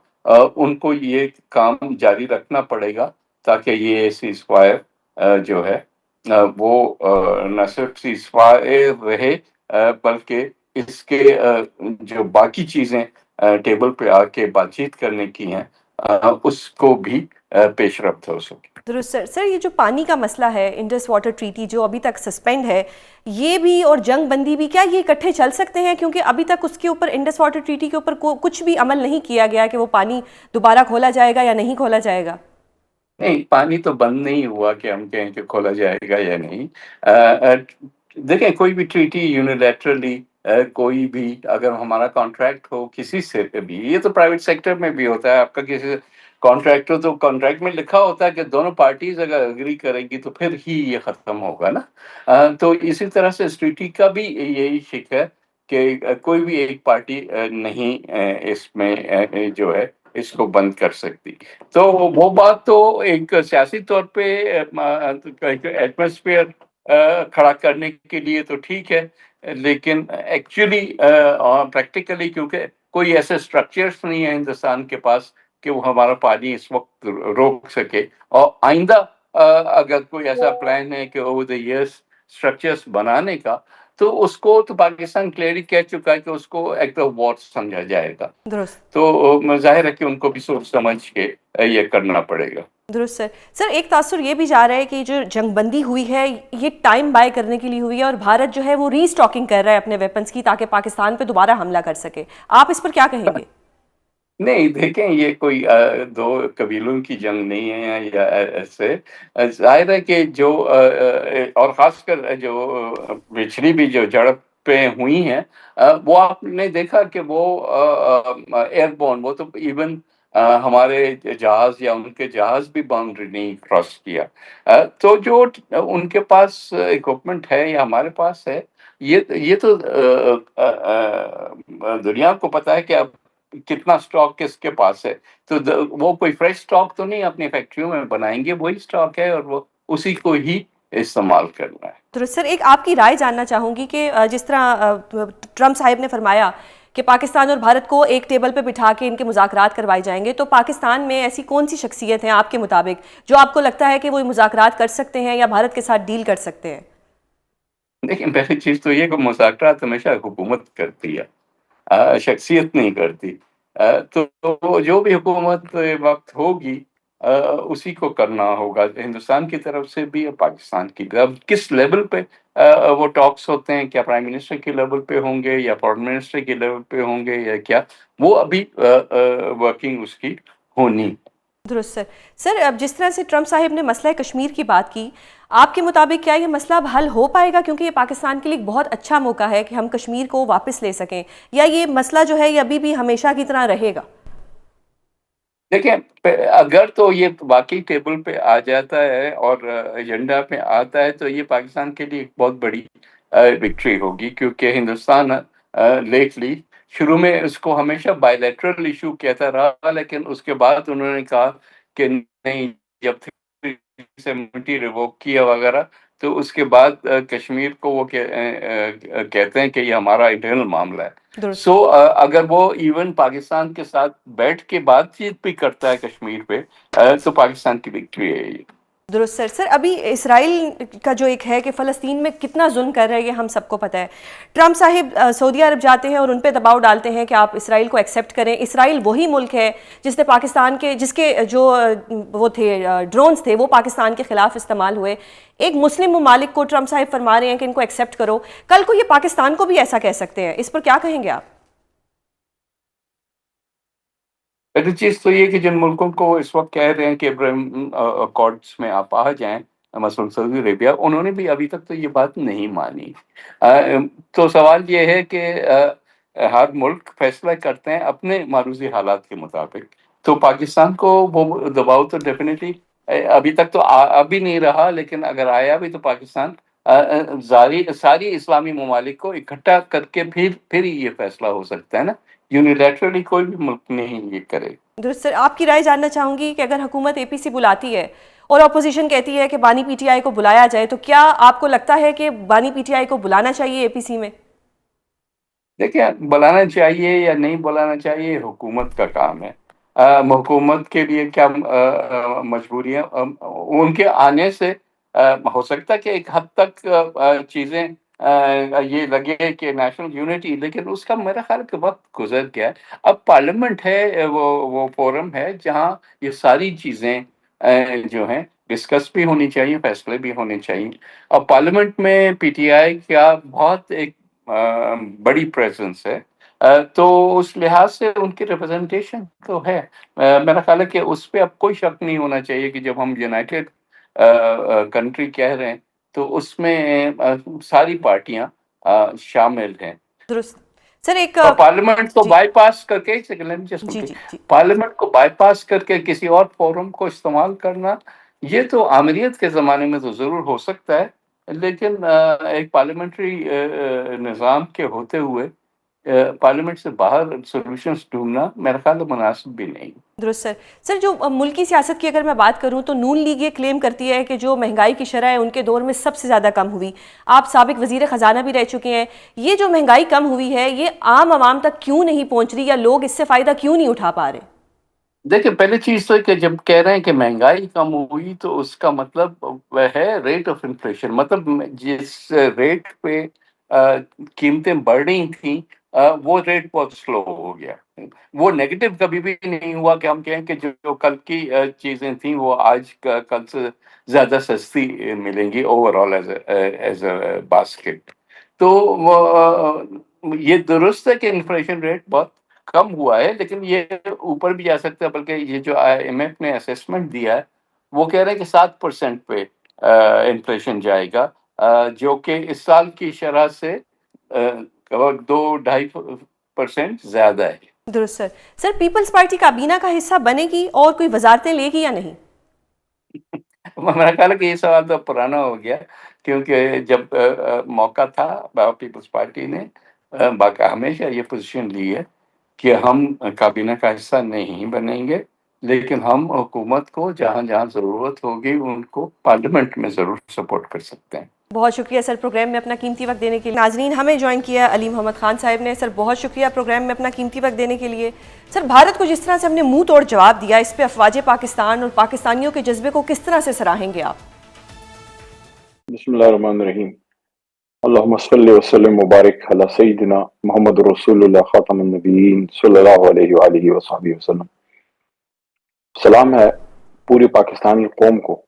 ان کو یہ کام جاری رکھنا پڑے گا تاکہ یہ سیز فائر جو ہے وہ نہ صرف سیز فائر رہے، بلکہ اس کے جو باقی چیزیں ٹیبل پہ آ کے بات چیت کرنے کی ہیں اس کو بھی پیش رفت ہو سکے. درست. سر، یہ جو پانی کا مسئلہ ہے، انڈس واٹر ٹریٹی جو ابھی تک سسپینڈ ہے، یہ بھی اور جنگ بندی بھی، کیا یہ اکٹھے چل سکتے ہیں؟ کیونکہ ابھی تک اس کے اوپر، انڈس واٹر ٹریٹی کے اوپر کچھ بھی عمل نہیں کیا گیا کہ وہ پانی دوبارہ کھولا جائے گا یا نہیں کھولا جائے گا. نہیں، پانی تو بند نہیں ہوا کہ ہم کہیں کہ کھولا جائے گا یا نہیں. دیکھیں، کوئی بھی ٹریٹی یونیلیٹرلی، کوئی بھی اگر ہمارا کانٹریکٹ ہو کسی سے بھی، یہ تو پرائیویٹ سیکٹر میں بھی ہوتا ہے. آپ کا کسی کانٹریکٹ ہو تو کانٹریکٹ میں لکھا ہوتا ہے کہ دونوں پارٹیز اگر اگری کریں گی تو پھر ہی یہ ختم ہوگا نا. تو اسی طرح سے اس ٹریٹی کا بھی یہی شک ہے کہ کوئی بھی ایک پارٹی نہیں اس میں جو ہے اس کو بند کر سکتی. تو وہ بات تو ایک سیاسی طور پہ ایٹماسفیئر کھڑا کرنے کے لیے تو ٹھیک ہے، لیکن ایکچولی پریکٹیکلی کیونکہ کوئی ایسے اسٹرکچرس نہیں ہے ہندوستان کے پاس کہ وہ ہمارا پانی اس وقت روک سکے. اور آئندہ اگر کوئی ایسا پلان ہے کہ اوور دا ایئرس اسٹرکچرس بنانے کا، تو اس کو تو پاکستان کلیئرلی کہہ چکا ہے کہ اس کو ایکٹ آف وار سمجھا جائے گا. درست. تو ظاہر ہے کہ ان کو بھی سوچ سمجھ کے یہ کرنا پڑے گا. درست سر. سر ایک تاثر یہ بھی جا رہا ہے کہ جو جنگ بندی ہوئی ہے یہ ٹائم بائی کرنے کے لیے ہوئی ہے اور بھارت جو ہے وہ ری اسٹاکنگ کر رہا ہے اپنے ویپنز کی تاکہ پاکستان پہ دوبارہ حملہ کر سکے. آپ اس پر کیا کہیں گے؟ نہیں دیکھیں، یہ کوئی دو قبیلوں کی جنگ نہیں ہے یا ایسے. ظاہر ہے کہ جو اور خاص کر جو پچھلی بھی جو جھڑپیں ہوئی ہیں، وہ آپ نے دیکھا کہ وہ ایئر بورن، وہ تو ایون ہمارے جہاز یا ان کے جہاز بھی باؤنڈری نہیں کراس کیا. تو جو ان کے پاس اکوپمنٹ ہے یا ہمارے پاس ہے، یہ تو دنیا کو پتا ہے کہ اب کتنا سٹاک کس کے پاس ہے. تو وہ کوئی فریش سٹاک تو نہیں اپنی فیکٹریوں میں بنائیں گے، وہی سٹاک ہے اور وہ اسی کو ہی استعمال کرنا ہے. درست سر. ایک آپ کی رائے جاننا چاہوں گی کہ جس طرح ٹرمپ صاحب نے فرمایا کہ پاکستان اور بھارت کو ایک ٹیبل پہ بٹھا کے ان کے مذاکرات کروائے جائیں گے، تو پاکستان میں ایسی کون سی شخصیت ہیں آپ کے مطابق جو آپ کو لگتا ہے کہ وہ مذاکرات کر سکتے ہیں یا بھارت کے ساتھ ڈیل کر سکتے ہیں؟ لیکن پہلی چیز تو یہ کہ مذاکرات ہمیشہ حکومت کرتی ہے، شخصیت نہیں کرتی. تو جو بھی حکومت وقت ہوگی اسی کو کرنا ہوگا، ہندوستان کی طرف سے بھی اور پاکستان کی طرف. کس لیول پہ وہ ٹاکس ہوتے ہیں، کیا پرائم منسٹر کے لیول پہ ہوں گے یا فارن منسٹر کے لیول پہ ہوں گے یا کیا، وہ ابھی ورکنگ اس کی ہونی. درست سر. سر اب جس طرح سے ٹرمپ صاحب نے مسئلہ کشمیر کی بات کی، آپ کے مطابق کیا یہ مسئلہ اب حل ہو پائے گا؟ کیونکہ یہ پاکستان کے لیے ایک بہت اچھا موقع ہے کہ ہم کشمیر کو واپس لے سکیں، یا یہ مسئلہ جو ہے یہ ابھی بھی ہمیشہ کی طرح رہے گا؟ دیکھیں، اگر تو یہ واقعی ٹیبل پہ آ جاتا ہے اور ایجنڈا پہ آتا ہے تو یہ پاکستان کے لیے ایک بہت بڑی وکٹری ہوگی، کیونکہ ہندوستان لیٹلی شروع میں اس کو ہمیشہ بائی لیٹرل ایشو کہتا رہا، لیکن اس کے بعد انہوں نے کہا کہ نہیں، جب 370 ریووک کیا وغیرہ تو اس کے بعد کشمیر کو وہ کہتے ہیں کہ یہ ہمارا انٹرنل معاملہ ہے. درست. سو اگر وہ ایون پاکستان کے ساتھ بیٹھ کے بات چیت بھی کرتا ہے کشمیر پہ تو پاکستان کی وکٹری ہے یہ. درست سر. سر ابھی اسرائیل کا جو ایک ہے کہ فلسطین میں کتنا ظلم کر رہے ہیں یہ ہم سب کو پتہ ہے. ٹرمپ صاحب سعودی عرب جاتے ہیں اور ان پہ دباؤ ڈالتے ہیں کہ آپ اسرائیل کو ایکسیپٹ کریں. اسرائیل وہی ملک ہے جس نے پاکستان کے جس کے جو وہ تھے ڈرونز تھے وہ پاکستان کے خلاف استعمال ہوئے. ایک مسلم ممالک کو ٹرمپ صاحب فرما رہے ہیں کہ ان کو ایکسیپٹ کرو، کل کو یہ پاکستان کو بھی ایسا کہہ سکتے ہیں. اس پر کیا کہیں گے آپ؟ پہلی چیز تو یہ کہ جن ملکوں کو اس وقت کہہ رہے ہیں کہ ابراہیم اکارڈز میں آپ آ جائیں، مثلاً سعودی عربیہ، انہوں نے بھی ابھی تک تو یہ بات نہیں مانی. تو سوال یہ ہے کہ ہر ملک فیصلہ کرتے ہیں اپنے معروضی حالات کے مطابق. تو پاکستان کو وہ دباؤ تو ڈیفینیٹلی ابھی تک تو ابھی نہیں رہا، لیکن اگر آیا بھی تو پاکستان ساری اسلامی ممالک کو اکٹھا کر کے پھر یہ فیصلہ ہو سکتا ہے نا. یونیلیٹرلی کوئی بھی ملک نہیں یہ کرے. درست سر. آپ کی رائے جاننا چاہوں گی کہ اگر حکومت اے پی سی بلاتی ہے اور اپوزیشن کہتی ہے کہ بانی پی ٹی آئی کو بلایا جائے، تو کیا آپ کو لگتا ہے کہ بانی پی ٹی آئی کو بلانا چاہیے اے پی سی میں؟ دیکھیں، بلانا چاہیے یا نہیں بلانا چاہیے حکومت کا کام ہے. حکومت کے لیے کیا مجبوریاں ان کے آنے سے ہو سکتا ہے کہ ایک حد تک چیزیں یہ لگے کہ نیشنل یونٹی، لیکن اس کا میرا خیال کہ وقت گزر گیا ہے. اب پارلیمنٹ ہے، وہ فورم ہے جہاں یہ ساری چیزیں جو ہیں ڈسکس بھی ہونی چاہیے، فیصلے بھی ہونے چاہیے. اور پارلیمنٹ میں پی ٹی آئی کا بہت ایک بڑی پریزنس ہے، تو اس لحاظ سے ان کی ریپرزنٹیشن تو ہے. میرا خیال ہے کہ اس پہ اب کوئی شک نہیں ہونا چاہیے کہ جب ہم یونائٹیڈ کنٹری کہہ رہے ہیں تو اس میں ساری پارٹیاں شامل ہیں. درست سر. ایک پارلیمنٹ کو جی بائی پاس کر کے جی جی جی پارلیمنٹ کو بائی پاس کر کے کسی اور فورم کو استعمال کرنا، یہ تو آمریت کے زمانے میں تو ضرور ہو سکتا ہے، لیکن ایک پارلیمنٹری نظام کے ہوتے ہوئے پارلیمنٹ سے باہر سولوشنز ڈھونڈنا میرا خیال مناسب بھی نہیں. درست سر. سر جو ملکی سیاست کی اگر میں بات کروں تو نون لیگ یہ کلیم کرتی ہے کہ جو مہنگائی کی شرح ہے ان کے دور میں سب سے زیادہ کم ہوئی. آپ سابق وزیر خزانہ بھی رہ چکے ہیں. یہ جو مہنگائی کم ہوئی ہے یہ عام عوام تک کیوں نہیں پہنچ رہی، یا لوگ اس سے فائدہ کیوں نہیں اٹھا پا رہے؟ دیکھیں، پہلی چیز تو کہ جب کہہ رہے ہیں کہ مہنگائی کم ہوئی تو اس کا مطلب وہ ہے ریٹ آف انفلیشن. مطلب جس ریٹ پہ قیمتیں بڑھ رہی تھیں وہ ریٹ بہت سلو ہو گیا. وہ نیگیٹو کبھی بھی نہیں ہوا کہ ہم کہیں کہ جو کل کی چیزیں تھیں وہ آج کل سے زیادہ سستی ملیں گی over all as a basket. تو یہ درست ہے کہ انفلیشن ریٹ بہت کم ہوا ہے، لیکن یہ اوپر بھی جا سکتا ہے. بلکہ یہ جو IMF نے اسیسمنٹ دیا ہے وہ کہہ رہے ہیں کہ 7% پہ انفلیشن جائے گا، جو کہ اس سال کی شرح سے 2-2.5% زیادہ ہے. درست سر. سر پیپلز پارٹی کابینہ کا حصہ بنے گی اور کوئی وزارتیں لے گی یا نہیں؟ میرا خیال ہے کہ یہ سوال تو پرانا ہو گیا، کیونکہ جب موقع تھا پیپلز پارٹی نے ہمیشہ یہ پوزیشن لی ہے کہ ہم کابینہ کا حصہ نہیں بنیں گے، لیکن ہم حکومت کو جہاں جہاں ضرورت ہوگی ان کو پارلیمنٹ میں ضرور سپورٹ کر سکتے ہیں. بہت شکریہ سر پروگرام میں اپنا قیمتی وقت دینے کے لیے. ناظرین ہمیں جوائن کیا علی محمد خان صاحب نے. سر بہت شکریہ پروگرام میں اپنا قیمتی وقت دینے کے لیے. سر بھارت کو جس طرح سے ہم نے منہ توڑ جواب دیا، اس پہ افواج پاکستان اور پاکستانیوں کے جذبے کو کس طرح سے سراہیں گے آپ؟ بسم اللہ الرحمن الرحیم. اللہم صلی وسلم مبارک علی سیدنا محمد رسول اللہ خاتم النبیین صلی اللہ علیہ وآلہ وصحبہ وسلم. سلام ہے پوری پاکستانی قوم کو.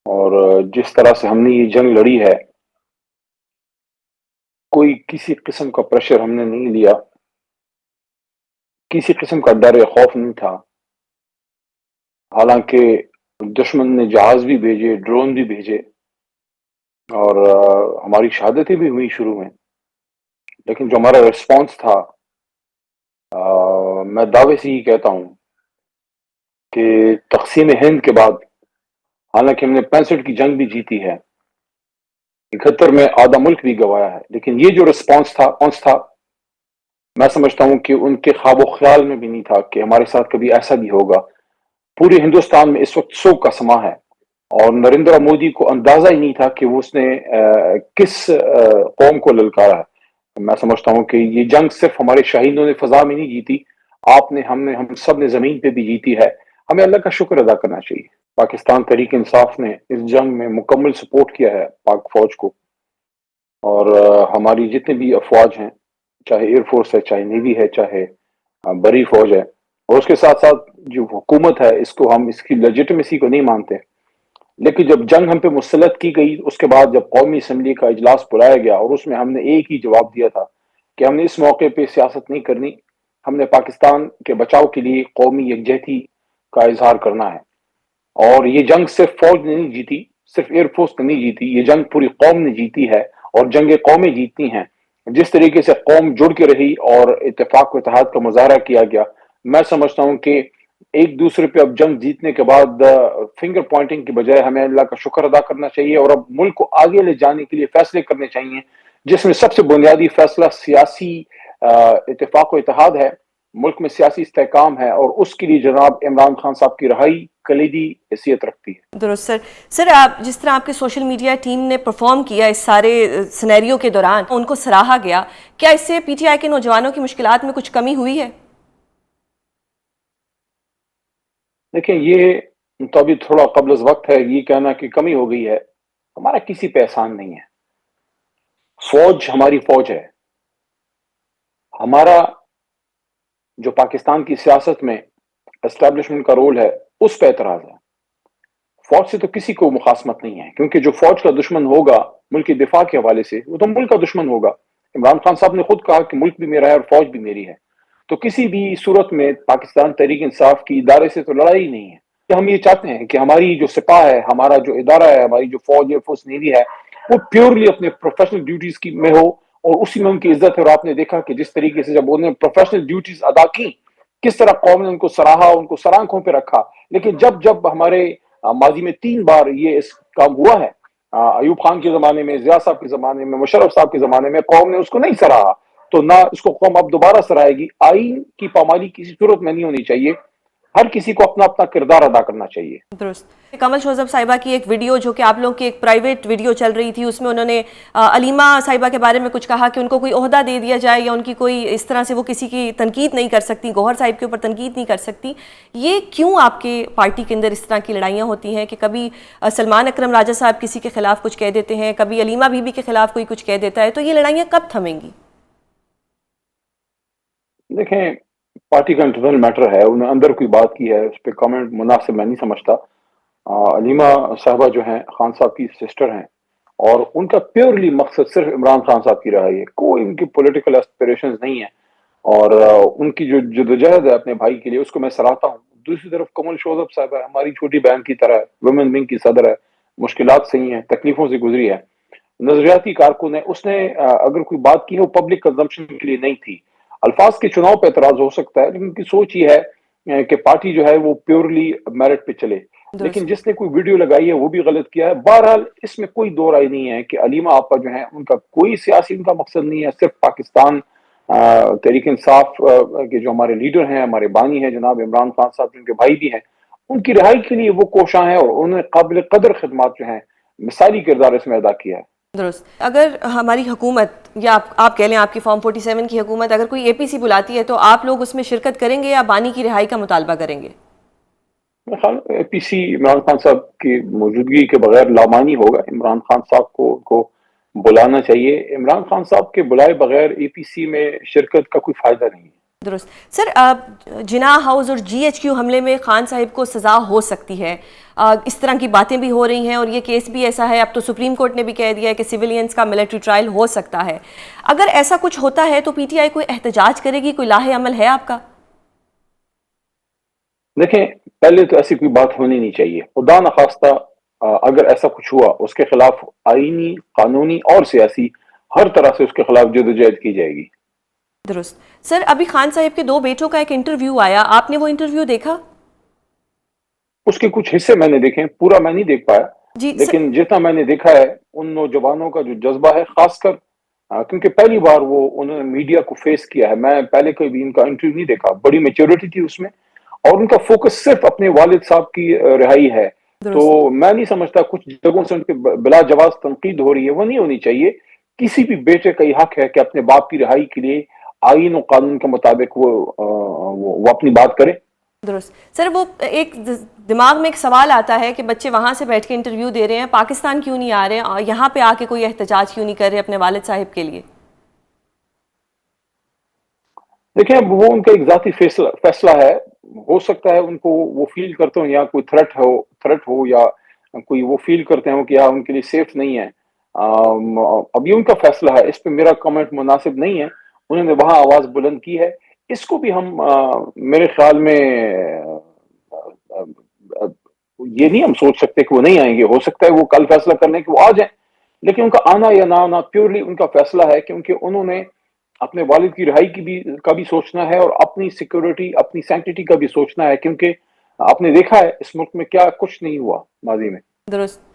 اور جس طرح سے ہم نے یہ جنگ لڑی ہے، کوئی کسی قسم کا پریشر ہم نے نہیں لیا، کسی قسم کا ڈر یا خوف نہیں تھا. حالانکہ دشمن نے جہاز بھی بھیجے، ڈرون بھی بھیجے، اور ہماری شہادتیں بھی ہوئی شروع میں، لیکن جو ہمارا ریسپانس تھا، میں دعوے سے ہی کہتا ہوں کہ تقسیم ہند کے بعد، حالانکہ ہم نے 65 کی جنگ بھی جیتی ہے، 71 میں آدھا ملک بھی گوایا ہے، لیکن یہ جو ریسپانس تھا میں سمجھتا ہوں کہ ان کے خواب و خیال میں بھی نہیں تھا کہ ہمارے ساتھ کبھی ایسا بھی ہوگا. پورے ہندوستان میں اس وقت سوگ کا سماں ہے، اور نریندر مودی کو اندازہ ہی نہیں تھا کہ اس نے کس قوم کو للکارا ہے. میں سمجھتا ہوں کہ یہ جنگ صرف ہمارے شہیدوں نے فضا میں نہیں جیتی، ہم سب نے زمین پہ بھی جیتی ہے. ہمیں اللہ کا شکر ادا کرنا چاہیے. پاکستان تحریک انصاف نے اس جنگ میں مکمل سپورٹ کیا ہے پاک فوج کو، اور ہماری جتنے بھی افواج ہیں، چاہے ایئر فورس ہے، چاہے نیوی ہے، چاہے بری فوج ہے، اور اس کے ساتھ ساتھ جو حکومت ہے، ہم اس کی لیجیٹمیسی کو نہیں مانتے. لیکن جب جنگ ہم پہ مسلط کی گئی، اس کے بعد جب قومی اسمبلی کا اجلاس بلایا گیا اور اس میں ہم نے ایک ہی جواب دیا تھا کہ ہم نے اس موقع پہ سیاست نہیں کرنی، ہم نے پاکستان کے بچاؤ کے لیے قومی یکجہتی کا اظہار کرنا ہے. اور یہ جنگ صرف فوج نے نہیں جیتی، صرف ایئر فورس نے نہیں جیتی، یہ جنگ پوری قوم نے جیتی ہے، اور جنگ قومیں جیتتی ہیں. جس طریقے سے قوم جڑ کے رہی اور اتفاق و اتحاد کا مظاہرہ کیا گیا، میں سمجھتا ہوں کہ ایک دوسرے پہ اب جنگ جیتنے کے بعد فنگر پوائنٹنگ کی بجائے ہمیں اللہ کا شکر ادا کرنا چاہیے، اور اب ملک کو آگے لے جانے کے لیے فیصلے کرنے چاہیے، جس میں سب سے بنیادی فیصلہ سیاسی اتفاق و اتحاد ہے، ملک میں سیاسی استحکام ہے، اور اس کے لیے جناب عمران خان صاحب کی رہائی کلیدی حیثیت رکھتی ہے. درست سر. سر آپ جس طرح آپ کے سوشل میڈیا ٹیم نے پرفارم کیا اس سارے سینیریو کے دوران، ان کو سراہا گیا، کیا اس سے PTI کے نوجوانوں کی مشکلات میں کچھ کمی ہوئی ہے؟ دیکھیں، یہ تو ابھی تھوڑا قبل از وقت ہے یہ کہنا کہ کمی ہو گئی ہے. ہمارا کسی پہ احسان نہیں ہے. فوج ہماری فوج ہے. ہمارا جو پاکستان کی سیاست میں اسٹیبلشمنٹ کا رول ہے، اس پہ اعتراض ہے. فوج سے تو کسی کو مخاصمت نہیں ہے، کیونکہ جو فوج کا دشمن ہوگا ملک دفاع کے حوالے سے، وہ تو ملک کا دشمن ہوگا. عمران خان صاحب نے خود کہا کہ ملک بھی میرا ہے اور فوج بھی میری ہے. تو کسی بھی صورت میں پاکستان تحریک انصاف کی ادارے سے تو لڑائی نہیں ہے. ہم یہ چاہتے ہیں کہ ہماری جو سپاہ ہے، ہمارا جو ادارہ ہے، ہماری جو فوج ایئر فورس نیوی ہے، وہ پیورلی اپنے پروفیشنل ڈیوٹیز کی میں ہو، اور اسی میں ان کی عزت ہے. اور آپ نے دیکھا کہ جس طریقے سے جب انہوں نے پروفیشنل ڈیوٹیز ادا کی، کس طرح قوم نے ان کو سراہا، ان کو سرآنکھوں پہ رکھا. لیکن جب ہمارے ماضی میں 3 بار یہ اس کام ہوا ہے، ایوب خان کے زمانے میں، ضیاء صاحب کے زمانے میں، مشرف صاحب کے زمانے میں، قوم نے اس کو نہیں سراہا، تو نہ اس کو قوم اب دوبارہ سرائے گی. آئین کی پامالی کسی صورت میں نہیں ہونی چاہیے. ہر کسی کو اپنا اپنا کردار ادا کرنا چاہیے. درست. کمل شوذب صاحبہ کی ایک ویڈیو جو کہ آپ لوگوں کی ایک پرائیویٹ ویڈیو چل رہی تھی، اس میں انہوں نے علیمہ صاحبہ کے بارے میں کچھ کہا کہ ان کو کوئی عہدہ دے دیا جائے، یا ان کی کوئی اس طرح سے وہ کسی کی تنقید نہیں کر سکتی، گوہر صاحب کے اوپر تنقید نہیں کر سکتی. یہ کیوں آپ کے پارٹی کے اندر اس طرح کی لڑائیاں ہوتی ہیں کہ کبھی سلمان اکرم راجہ صاحب کسی کے خلاف کچھ کہہ دیتے ہیں، کبھی علیمہ بی بی کے خلاف کوئی کچھ کہہ دیتا ہے، تو یہ لڑائیاں کب تھمیں گی؟ دیکھیں، پارٹی کا انٹرنل میٹر ہے، انہوں نے اندر کوئی بات کی ہے، اس پہ کامنٹ مناسب میں نہیں سمجھتا۔ علیمہ صاحبہ جو ہیں خان صاحب کی سسٹر ہیں، اور ان کا پیورلی مقصد صرف عمران خان صاحب کی رہائی ہے، کوئی ان کی پولیٹیکل ایسپریشنز نہیں ہیں، اور ان کی جو جدوجہد ہے اپنے بھائی کے لیے اس کو میں سراہتا ہوں۔ دوسری طرف کمل شوذب صاحب ہے، ہماری چھوٹی بہن کی طرح ہے، ویمن ونگ کی صدر ہے، مشکلات صحیح ہیں، تکلیفوں سے گزری ہے، نظریاتی کارکن ہے، اس نے اگر کوئی بات کی ہے وہ پبلک کنزمپشن کے لیے نہیں تھی۔ الفاظ کے چناؤ پہ اعتراض ہو سکتا ہے، لیکن ان کی سوچ یہ ہے کہ پارٹی جو ہے وہ پیورلی میرٹ پہ چلے، لیکن درست جس نے کوئی ویڈیو لگائی ہے وہ بھی غلط کیا ہے۔ بہرحال اس میں کوئی دو رائے نہیں ہے کہ علیمہ آپا جو ہیں ان کا کوئی سیاسی ان کا مقصد نہیں ہے، صرف پاکستان تحریک انصاف کے جو ہمارے لیڈر ہیں، ہمارے بانی ہیں جناب عمران خان صاحب، جن کے بھائی بھی ہیں، ان کی رہائی کے لیے وہ کوشاں ہیں، اور انہوں نے قابل قدر خدمات جو ہیں مثالی کردار اس میں ادا کیا ہے۔ درست۔ اگر ہماری حکومت یا آپ کہہ لیں آپ کی فارم 47 کی حکومت اگر کوئی APC بلاتی ہے تو آپ لوگ اس میں شرکت کریں گے یا بانی کی رہائی کا مطالبہ کریں گے؟ میرے خیال APC عمران خان صاحب کی موجودگی کے بغیر لامانی ہوگا۔ عمران خان صاحب کو بلانا چاہیے، عمران خان صاحب کے بلائے بغیر APC میں شرکت کا کوئی فائدہ نہیں ہے۔ درست۔ سر، جناح ہاؤس اور GHQ حملے میں خان صاحب کو سزا ہو سکتی ہے، اس طرح کی باتیں بھی ہو رہی ہیں، اور یہ کیس بھی ایسا ہے، اب تو سپریم کورٹ نے بھی کہہ دیا ہے کہ سیولینز کا ملٹری ٹرائل ہو سکتا ہے۔ اگر ایسا کچھ ہوتا ہے تو PTI کوئی احتجاج کرے گی؟ کوئی لاہ عمل ہے آپ کا؟ دیکھیں، پہلے تو ایسی کوئی بات ہونی نہیں چاہیے، خدا نخواستہ اگر ایسا کچھ ہوا اس کے خلاف آئینی، قانونی اور سیاسی ہر طرح سے اس کے خلاف جدوجہد کی جائے گی۔ درست۔ سر، ابھی خان صاحب کے 2 بیٹوں کا ایک انٹرویو آیا، آپ نے وہ انٹرویو دیکھا؟ اس کے کچھ حصے میں نے دیکھے، پورا میں نہیں دیکھ پایا، جی سر۔ لیکن جتنا میں نے دیکھا ہے ان نوجوانوں کا جو جذبہ ہے، خاص کر کیونکہ پہلی بار وہ انہوں نے میڈیا کو فیس کیا ہے، میں پہلے کبھی ان کا انٹرویو نہیں دیکھا، بڑی میچورٹی تھی اس میں، اور ان کا فوکس صرف اپنے والد صاحب کی رہائی ہے۔ تو درست۔ میں نہیں سمجھتا، کچھ جگہوں سے ان کے بلا جواز تنقید ہو رہی ہے، وہ نہیں ہونی چاہیے۔ کسی بھی بیٹے کا یہ حق ہے کہ اپنے باپ کی رہائی کے لیے آئین و قانون کے مطابق وہ اپنی بات کرے۔ درست۔ سر، وہ ایک دماغ میں ایک سوال آتا ہے کہ بچے وہاں سے بیٹھ کے انٹرویو دے رہے ہیں، پاکستان کیوں نہیں آ رہے ہیں، یہاں پہ آ کے کوئی احتجاج کیوں نہیں کر رہے اپنے والد صاحب کے لیے؟ دیکھیں، اب وہ ان کا ایک ذاتی فیصلہ ہے، ہو سکتا ہے ان کو وہ فیل کرتے ہوں یا کوئی تھریٹ ہو یا کوئی وہ فیل کرتے ہوں کہ یہاں ان کے لیے سیف نہیں ہے۔ اب یہ ان کا فیصلہ ہے، اس پہ میرا کمنٹ مناسب نہیں ہے، انہوں نے وہاں آواز بلند کی ہے، اس کو بھی ہم میرے خیال میں یہ نہیں ہم سوچ سکتے کہ وہ نہیں آئیں گے، ہو سکتا ہے وہ کل فیصلہ کرنے کہ وہ آ جائیں، لیکن ان کا آنا یا نہ آنا پیورلی ان کا فیصلہ ہے، کیونکہ انہوں نے اپنے والد کی رہائی کا بھی سوچنا ہے، اور اپنی سیکیورٹی، اپنی سینکٹیٹی کا بھی سوچنا ہے، کیونکہ آپ نے دیکھا ہے اس ملک میں کیا کچھ نہیں ہوا ماضی میں۔ درست۔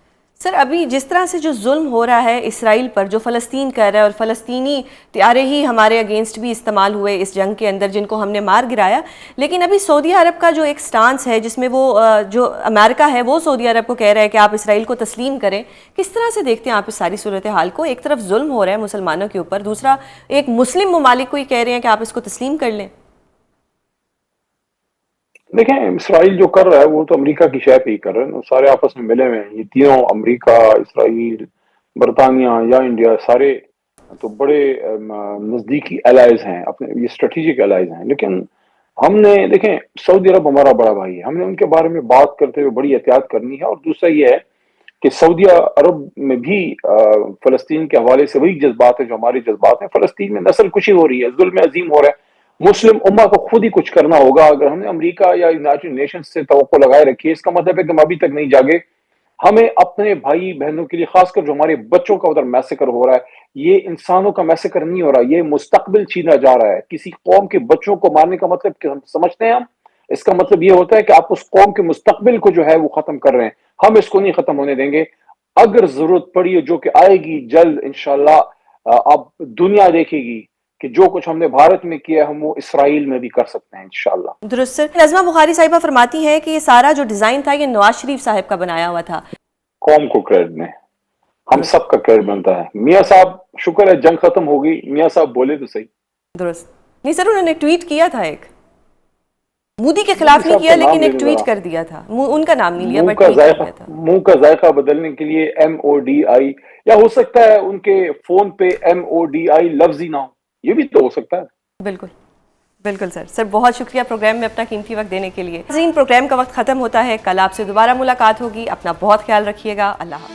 سر، ابھی جس طرح سے جو ظلم ہو رہا ہے اسرائیل پر، جو فلسطین کر رہا ہے، اور فلسطینی طیارے ہی ہمارے اگینسٹ بھی استعمال ہوئے اس جنگ کے اندر جن کو ہم نے مار گرایا، لیکن ابھی سعودی عرب کا جو ایک سٹانس ہے جس میں وہ جو امریکہ ہے وہ سعودی عرب کو کہہ رہا ہے کہ آپ اسرائیل کو تسلیم کریں، کس طرح سے دیکھتے ہیں آپ اس ساری صورتحال کو؟ ایک طرف ظلم ہو رہا ہے مسلمانوں کے اوپر، دوسرا ایک مسلم ممالک کو ہی کہہ رہے ہیں کہ آپ اس کو تسلیم کر لیں۔ دیکھیں، اسرائیل جو کر رہا ہے وہ تو امریکہ کی شے پہ ہی کر رہے ہیں، سارے آپس میں ملے ہوئے ہیں، یہ تینوں، امریکہ، اسرائیل، برطانیہ یا انڈیا، سارے تو بڑے نزدیکی الائز ہیں، اپنے یہ اسٹریٹجک الائز ہیں، لیکن ہم نے دیکھیں سعودی عرب ہمارا بڑا بھائی ہے، ہم نے ان کے بارے میں بات کرتے ہوئے بڑی احتیاط کرنی ہے، اور دوسرا یہ ہے کہ سعودی عرب میں بھی فلسطین کے حوالے سے وہی جذبات ہیں جو ہمارے جذبات ہیں۔ فلسطین میں نسل کشی ہو رہی ہے، ظلم عظیم ہو رہا ہے، مسلم امہ کو خود ہی کچھ کرنا ہوگا۔ اگر ہم نے امریکہ یا یونائٹڈ نیشنز سے توقع لگائے رکھی ہے، اس کا مطلب ہے کہ ہم ابھی تک نہیں جاگے۔ ہمیں اپنے بھائی بہنوں کے لیے، خاص کر جو ہمارے بچوں کا ادھر میسیکر ہو رہا ہے، یہ انسانوں کا میسیکر نہیں ہو رہا، یہ مستقبل چھینا جا رہا ہے۔ کسی قوم کے بچوں کو مارنے کا مطلب کہ ہم سمجھتے ہیں، ہم اس کا مطلب یہ ہوتا ہے کہ آپ اس قوم کے مستقبل کو جو ہے وہ ختم کر رہے ہیں۔ ہم اس کو نہیں ختم ہونے دیں گے۔ اگر ضرورت پڑی ہے، جو کہ آئے گی جلد انشاءاللہ، اب دنیا دیکھے گی کہ جو کچھ ہم نے بھارت میں کیا ہم وہ اسرائیل میں بھی کر سکتے ہیں انشاءاللہ۔ درست سر، نظمہ بخاری صاحبہ فرماتی ہیں کہ یہ سارا جو ڈیزائن تھا یہ نواز شریف صاحب کا بنایا ہوا تھا۔ قوم کو کریڈٹ دیں، ہم درست۔ سب کا کریڈٹ بنتا ہے۔ میاں صاحب شکر ہے جنگ ختم ہو گئی، میاں صاحب بولے تو صحیح۔ درست۔ نہیں سر، انہوں نے ٹویٹ کیا تھا، ایک مودی کے مودی خلاف نہیں صاحب کیا کا نام لیکن ایک لینے ٹویٹ ذرا، کر دیا تھا، ان کا نام نہیں لیا منہ بٹ کا ٹویٹ کر ذائقہ، دیا تھا۔ منہ کا ذائقہ بدلنے کے لیے MODI، یا ہو سکتا ہے ان کے فون پہ MODI لفظ ہی نہ ہو، یہ بھی تو ہو سکتا ہے۔ بالکل بالکل سر بہت شکریہ پروگرام میں اپنا قیمتی وقت دینے کے لیے. ناظرین، پروگرام کا وقت ختم ہوتا ہے. کل آپ سے دوبارہ ملاقات ہوگی. اپنا بہت خیال رکھیے گا. اللہ حافظ.